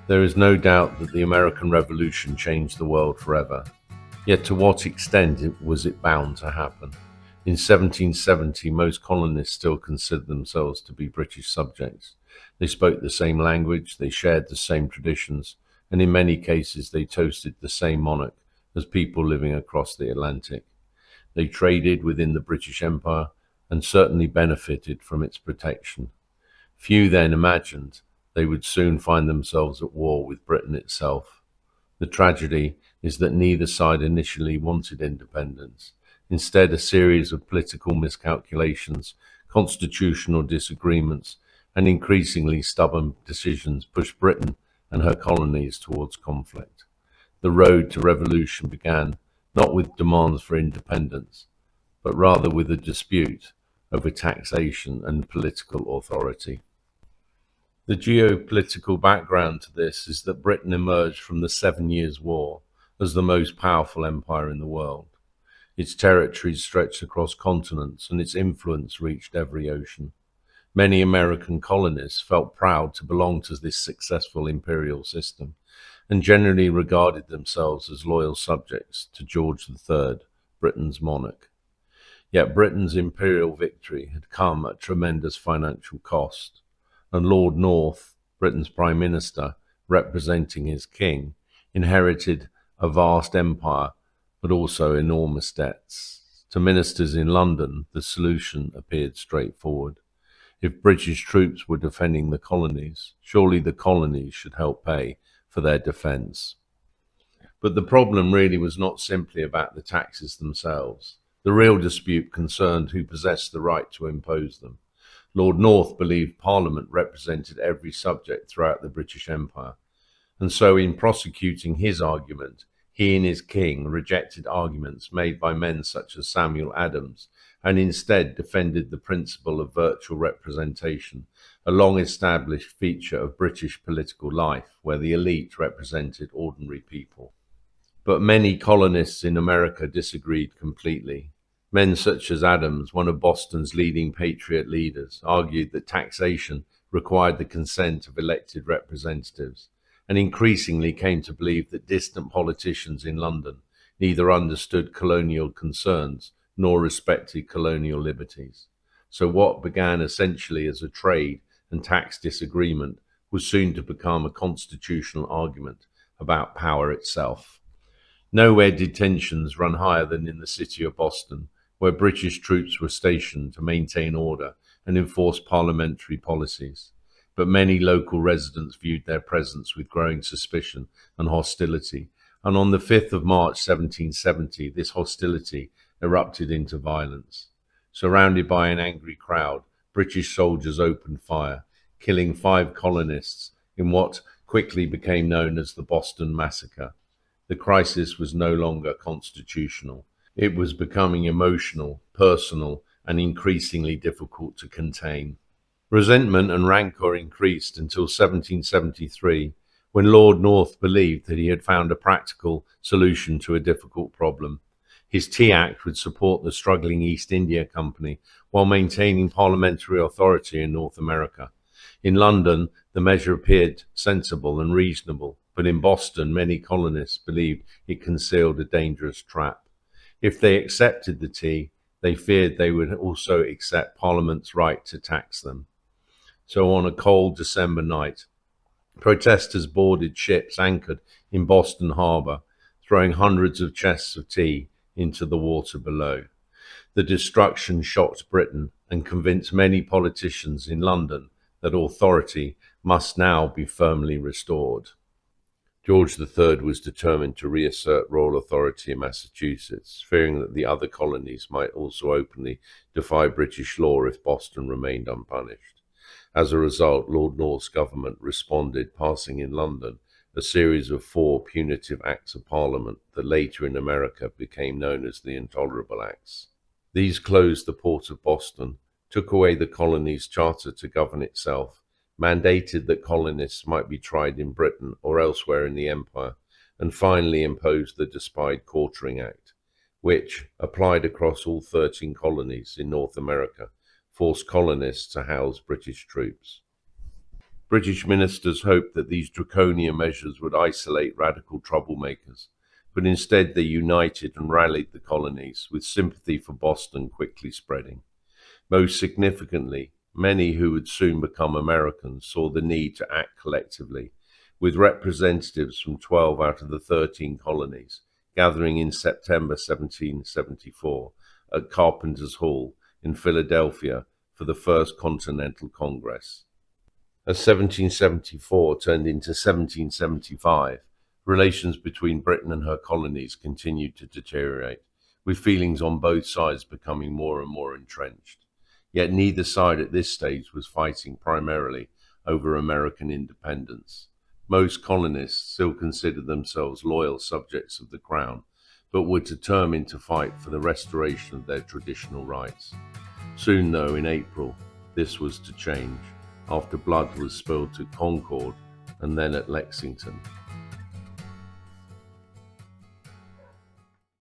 There is no doubt that the American Revolution changed the world forever. Yet to what extent was it bound to happen? In 1770, most colonists still considered themselves to be British subjects. They spoke the same language, they shared the same traditions, and in many cases they toasted the same monarch as people living across the Atlantic. They traded within the British Empire and certainly benefited from its protection. Few then imagined they would soon find themselves at war with Britain itself. The tragedy is that neither side initially wanted independence. Instead, a series of political miscalculations, constitutional disagreements, and increasingly stubborn decisions pushed Britain and her colonies towards conflict. The road to revolution began not with demands for independence, but rather with a dispute over taxation and political authority. The geopolitical background to this is that Britain emerged from the 7 Years' War as the most powerful empire in the world. Its territories stretched across continents and its influence reached every ocean. Many American colonists felt proud to belong to this successful imperial system and generally regarded themselves as loyal subjects to George III, Britain's monarch. Yet Britain's imperial victory had come at tremendous financial cost, and Lord North, Britain's Prime Minister, representing his king, inherited a vast empire but also enormous debts. To ministers in London, the solution appeared straightforward. If British troops were defending the colonies, surely the colonies should help pay for their defence. But the problem really was not simply about the taxes themselves. The real dispute concerned who possessed the right to impose them. Lord North believed Parliament represented every subject throughout the British Empire, and so in prosecuting his argument, he and his king rejected arguments made by men such as Samuel Adams, and instead defended the principle of virtual representation, a long-established feature of British political life, where the elite represented ordinary people. But many colonists in America disagreed completely. Men such as Adams, one of Boston's leading Patriot leaders, argued that taxation required the consent of elected representatives, and increasingly came to believe that distant politicians in London neither understood colonial concerns nor respected colonial liberties. So what began essentially as a trade and tax disagreement was soon to become a constitutional argument about power itself. Nowhere did tensions run higher than in the city of Boston, where British troops were stationed to maintain order and enforce parliamentary policies. But many local residents viewed their presence with growing suspicion and hostility, and on the 5th of March 1770, this hostility erupted into violence. Surrounded by an angry crowd, British soldiers opened fire, killing 5 colonists in what quickly became known as the Boston Massacre. The crisis was no longer constitutional. It was becoming emotional, personal, and increasingly difficult to contain. Resentment and rancor increased until 1773, when Lord North believed that he had found a practical solution to a difficult problem. His Tea Act would support the struggling East India Company while maintaining parliamentary authority in North America. In London, the measure appeared sensible and reasonable, but in Boston, many colonists believed it concealed a dangerous trap. If they accepted the tea, they feared they would also accept Parliament's right to tax them. So on a cold December night, protesters boarded ships anchored in Boston Harbor, throwing hundreds of chests of tea into the water below. The destruction shocked Britain and convinced many politicians in London that authority must now be firmly restored. George III was determined to reassert royal authority in Massachusetts, fearing that the other colonies might also openly defy British law if Boston remained unpunished. As a result, Lord North's government responded, passing in London a series of 4 punitive Acts of Parliament that later in America became known as the Intolerable Acts. These closed the port of Boston, took away the colony's charter to govern itself, mandated that colonists might be tried in Britain or elsewhere in the empire, and finally imposed the despised Quartering Act, which, applied across all 13 colonies in North America, forced colonists to house British troops. British ministers hoped that these draconian measures would isolate radical troublemakers, but instead they united and rallied the colonies, with sympathy for Boston quickly spreading. Most significantly, many who would soon become Americans saw the need to act collectively, with representatives from 12 out of the 13 colonies gathering in September 1774 at Carpenter's Hall in Philadelphia for the First Continental Congress. As 1774 turned into 1775, relations between Britain and her colonies continued to deteriorate, with feelings on both sides becoming more and more entrenched. Yet neither side at this stage was fighting primarily over American independence. Most colonists still considered themselves loyal subjects of the Crown, but were determined to fight for the restoration of their traditional rights. Soon, though, in April, this was to change, after blood was spilled at Concord and then at Lexington.